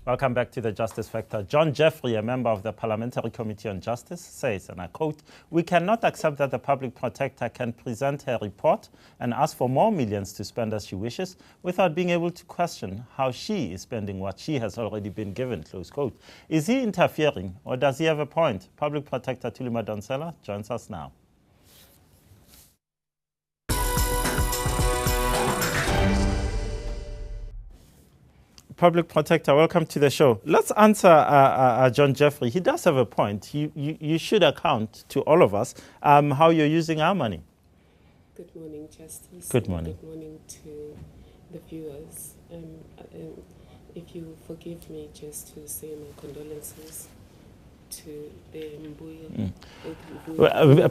Welcome back to the Justice Factor. John Jeffrey, a member of the Parliamentary Committee on Justice, says, and I quote, "We cannot accept that the public protector can present her report and ask for more millions to spend as she wishes without being able to question how she is spending what she has already been given," close quote. Is he interfering or does he have a point? Public Protector Thuli Madonsela joins us now. Public Protector, welcome to the show. Let's answer John Jeffrey. He does have a point. You should account to all of us how you're using our money. Good morning, Justice. Good morning. Good morning to the viewers. If you forgive me just to say my condolences to the Mbuya.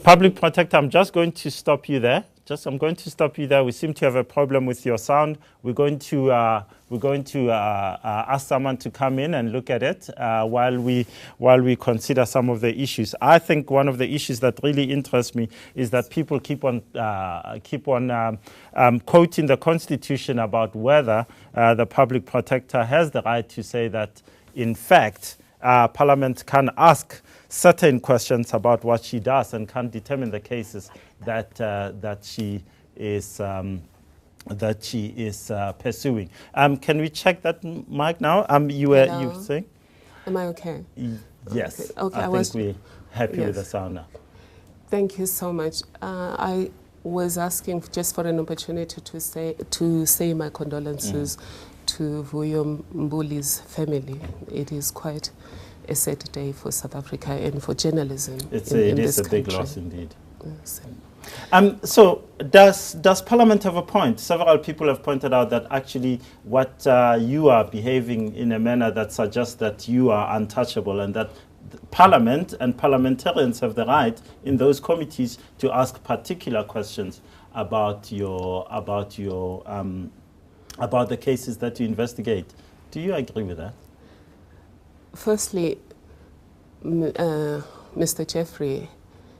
Public Protector, I'm just going to stop you there. I'm going to stop you there. We seem to have a problem with your sound. We're going to ask someone to come in and look at it while we consider some of the issues. I think one of the issues that really interests me is that people keep on quoting the Constitution about whether the Public Protector has the right to say that, in fact, Parliament can ask certain questions about what she does and can determine the cases that she is pursuing. Can we check that mic now? You were saying? Am I okay? Yes. Okay. I think we're happy with the sound now. Thank you so much. I was asking just for an opportunity to say my condolences to Vuyo Mbuli's family. It is quite a sad day for South Africa and for journalism in this country. It is a big loss indeed. Yes. So does Parliament have a point? Several people have pointed out that actually what you are behaving in a manner that suggests that you are untouchable and that Parliament and parliamentarians have the right in those committees to ask particular questions about the cases that you investigate. Do you agree with that? Firstly, Mr. Jeffrey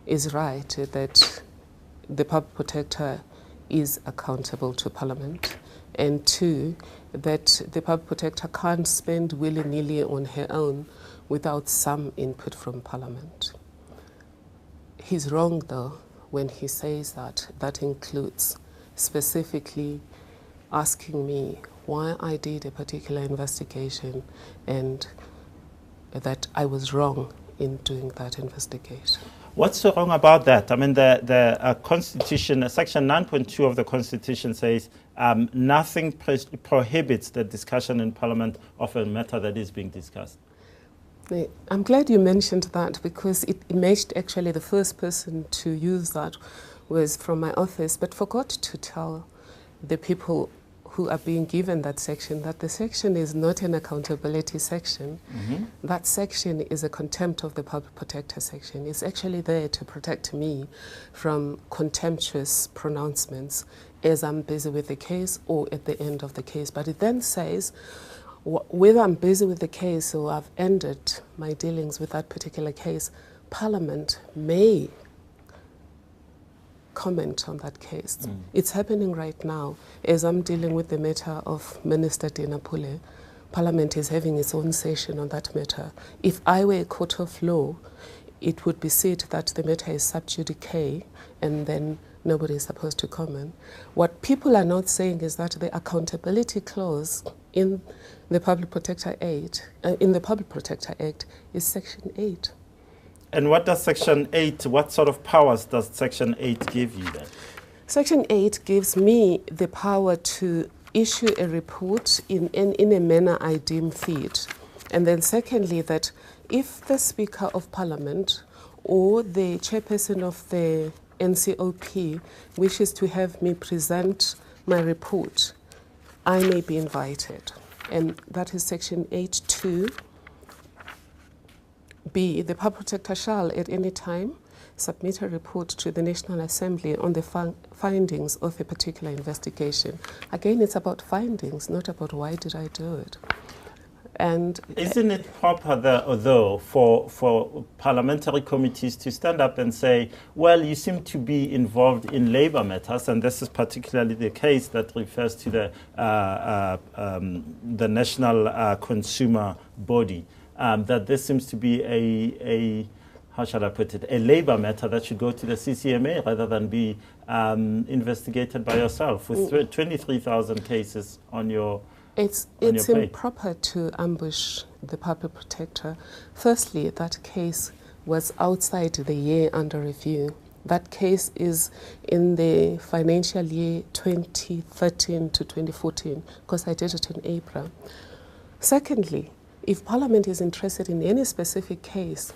is right that the Public Protector is accountable to Parliament, and two, that the Public Protector can't spend willy-nilly on her own without some input from Parliament. He's wrong, though, when he says that. That includes specifically asking me why I did a particular investigation and that I was wrong in doing that investigation. What's so wrong about that? I mean, the Constitution, Section 9.2 of the Constitution says nothing prohibits the discussion in Parliament of a matter that is being discussed. I'm glad you mentioned that because it emerged actually the first person to use that was from my office, but forgot to tell the people who are being given that section that the section is not an accountability section. That section is a contempt of the Public Protector section. It's actually there to protect me from contemptuous pronouncements as I'm busy with the case or at the end of the case. But it then says whether I'm busy with the case or I've ended my dealings with that particular case, Parliament may comment on that case. It's happening right now. As I'm dealing with the matter of Minister Dina Pule, Parliament is having its own session on that matter. If I were a court of law, it would be said that the matter is sub judice and then nobody is supposed to comment. What people are not saying is that the accountability clause in the Public Protector Act, is Section 8. And what does Section 8, what sort of powers does Section 8 give you then? Section 8 gives me the power to issue a report in a manner I deem fit. And then secondly, that if the Speaker of Parliament or the chairperson of the NCOP wishes to have me present my report, I may be invited. And that is Section 8.2. B, the Public Protector shall at any time submit a report to the National Assembly on the findings of a particular investigation. Again, it's about findings, not about why did I do it. And isn't it proper, though, for parliamentary committees to stand up and say, well, you seem to be involved in labour matters, and this is particularly the case that refers to the National Consumer Body, that this seems to be a how shall I put it, a labour matter that should go to the CCMA rather than be investigated by yourself with 23,000 cases on your It's improper to ambush the public protector. Firstly, that case was outside the year under review. That case is in the financial year 2013 to 2014, because I did it in April. Secondly, if Parliament is interested in any specific case,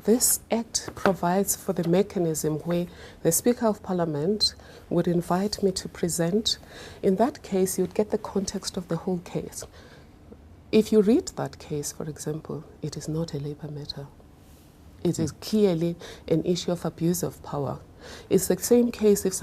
this Act provides for the mechanism where the Speaker of Parliament would invite me to present. In that case, you'd get the context of the whole case. If you read that case, for example, it is not a labour matter. It is clearly an issue of abuse of power. It's the same case if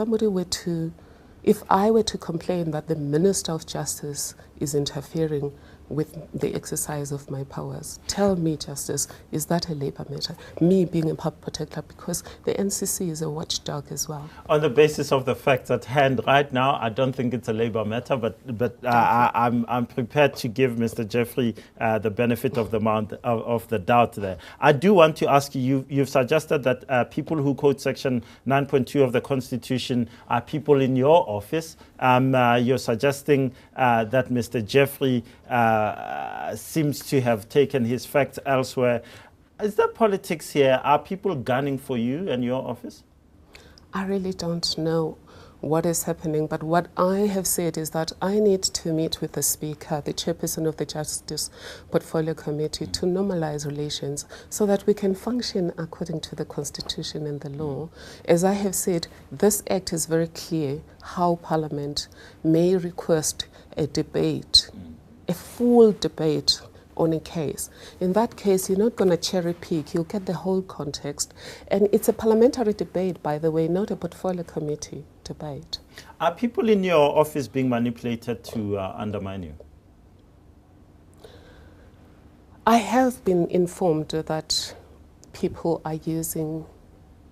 I were to complain that the Minister of Justice is interfering with the exercise of my powers. Tell me, Justice, is that a labour matter? Me being a public protector, because the NCC is a watchdog as well. On the basis of the facts at hand right now, I don't think it's a labour matter, but I'm prepared to give Mr. Jeffrey the benefit of the doubt there. I do want to ask you, you've suggested that people who quote Section 9.2 of the Constitution are people in your office. You're suggesting that Mr. Jeffrey seems to have taken his facts elsewhere. Is there politics here? Are people gunning for you and your office? I really don't know what is happening, but what I have said is that I need to meet with the Speaker, the chairperson of the Justice Portfolio Committee, to normalize relations so that we can function according to the Constitution and the law. As I have said, this Act is very clear how Parliament may request a debate, a full debate on a case. In that case, you're not going to cherry pick, you'll get the whole context. And it's a parliamentary debate, by the way, not a portfolio committee debate. Are people in your office being manipulated to undermine you? I have been informed that people are using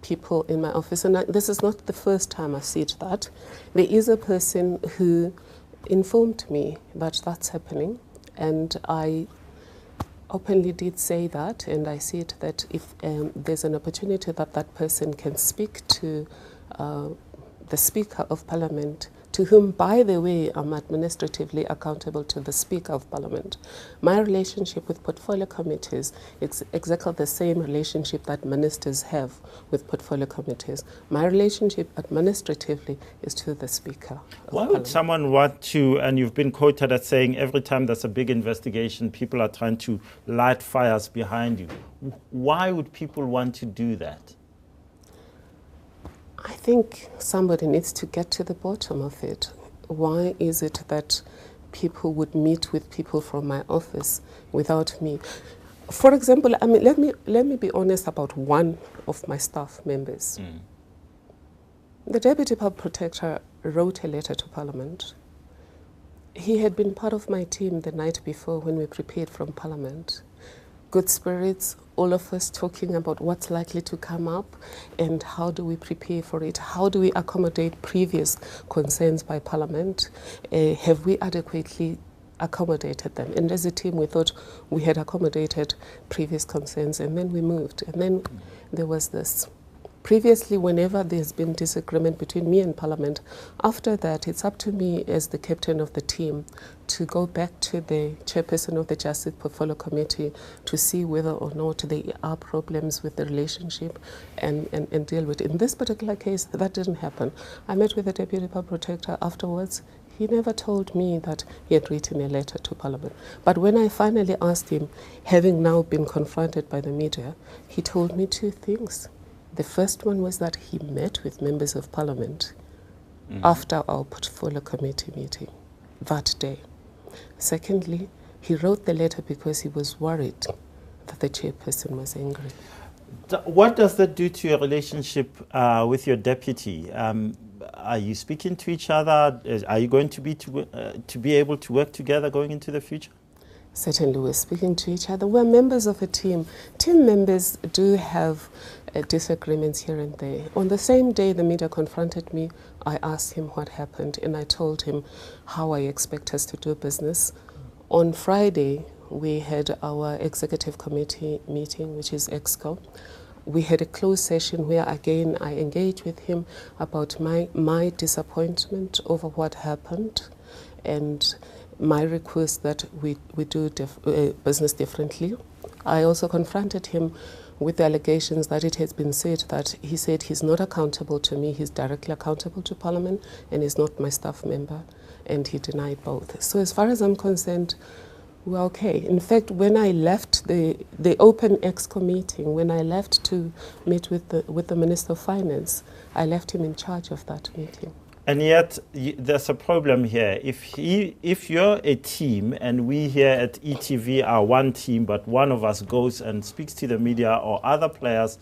people in my office, and this is not the first time I've seen that. There is a person who informed me that that's happening, and I openly did say that, and I said that if there's an opportunity that that person can speak to the Speaker of Parliament, to whom, by the way, I'm administratively accountable to the Speaker of Parliament. My relationship with portfolio committees is exactly the same relationship that ministers have with portfolio committees. My relationship administratively is to the Speaker of Why would someone want to, and you've been quoted as saying every time there's a big investigation, people are trying to light fires behind you. Why would people want to do that? I think somebody needs to get to the bottom of it. Why is it that people would meet with people from my office without me? For example, I mean, let me be honest about one of my staff members. The Deputy Public Protector wrote a letter to Parliament. He had been part of my team the night before when we prepared from Parliament. Good spirits, all of us talking about what's likely to come up and how do we prepare for it, how do we accommodate previous concerns by Parliament, have we adequately accommodated them? And as a team we thought we had accommodated previous concerns, and then we moved, and then there was this. Previously, whenever there's been disagreement between me and Parliament, after that, it's up to me as the captain of the team to go back to the chairperson of the Justice Portfolio Committee to see whether or not there are problems with the relationship and deal with it. In this particular case, that didn't happen. I met with the Deputy Public Protector afterwards. He never told me that he had written a letter to Parliament. But when I finally asked him, having now been confronted by the media, he told me two things. The first one was that he met with members of Parliament after our portfolio committee meeting that day. Secondly, he wrote the letter because he was worried that the chairperson was angry. What does that do to your relationship with your deputy? Are you speaking to each other? Are you going to be able to work together going into the future? Certainly we're speaking to each other. We're members of a team. Team members do have disagreements here and there. On the same day the media confronted me, I asked him what happened and I told him how I expect us to do business. On Friday, we had our executive committee meeting, which is EXCO. We had a closed session where again I engaged with him about my disappointment over what happened and my request that we do business differently. I also confronted him with the allegations that it has been said that he said he's not accountable to me, he's directly accountable to Parliament and he's not my staff member, and he denied both. So as far as I'm concerned, we're okay. In fact, when I left the open EXCO meeting, when I left to meet with the Minister of Finance, I left him in charge of that meeting. And yet, there's a problem here. If you're a team, and we here at ETV are one team, but one of us goes and speaks to the media or other players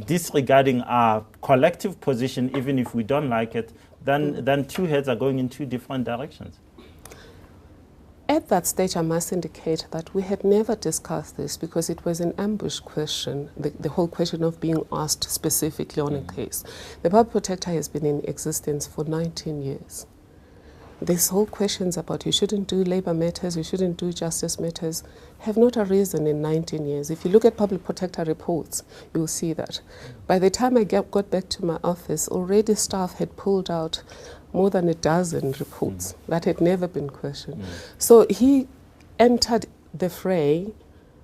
disregarding our collective position, even if we don't like it, then two heads are going in two different directions. At that stage, I must indicate that we had never discussed this because it was an ambush question, the whole question of being asked specifically on a case. The Public Protector has been in existence for 19 years. This whole questions about you shouldn't do labour matters, you shouldn't do justice matters, have not arisen in 19 years. If you look at Public Protector reports, you will see that. By the time I got back to my office, already staff had pulled out more than a dozen reports that had never been questioned. So he entered the fray,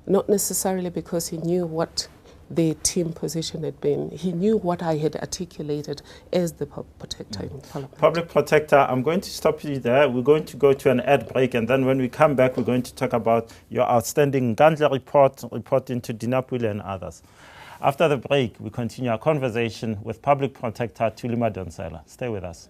not necessarily because he knew what the team position had been. He knew what I had articulated as the Public Protector in Parliament. Public Protector, I'm going to stop you there. We're going to go to an ad break, and then when we come back, we're going to talk about your outstanding Ngandla report into Dinapule and others. After the break, we continue our conversation with Public Protector Thuli Madonsela. Stay with us.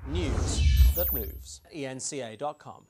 News that moves. ENCA.com.